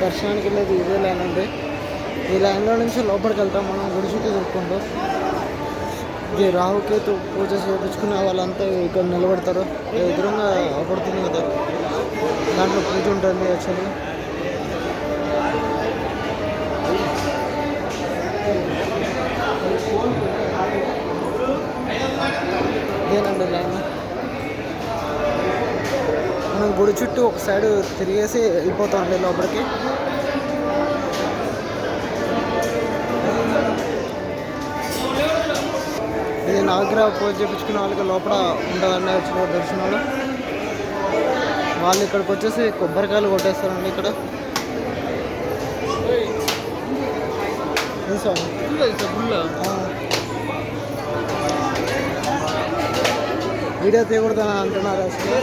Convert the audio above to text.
దర్శనానికి వెళ్ళేది ఇదే లైన్ అండి. ఈ లైన్లో నుంచి లోపలికి వెళ్తాం మనం గుడి చుట్టూ తిరుక్కుంటూ. ఇది రాహుకేతు పూజ చేయించుకునే వాళ్ళంతా ఇక్కడ నిలబడతారు. ఎదురుగా పడుతుంది కదా, దాంట్లో పూజ ఉంటుంది యాక్చువల్లీ. ఇదేనండి లైన్. మనం గుడి చుట్టూ ఒక సైడ్ తిరిగేసి వెళ్ళిపోతామండి లోపలికి. ఇది నవగ్రహ పూజ చేయించుకునే వాళ్ళకి లోపల ఉంటుందండి వచ్చిన దర్శనాలు. వాళ్ళు ఇక్కడికి వచ్చేసి కొబ్బరికాయలు కొట్టేస్తారండి. ఇక్కడ వీడియో తీయకూడదని అంటున్నారు అసలు.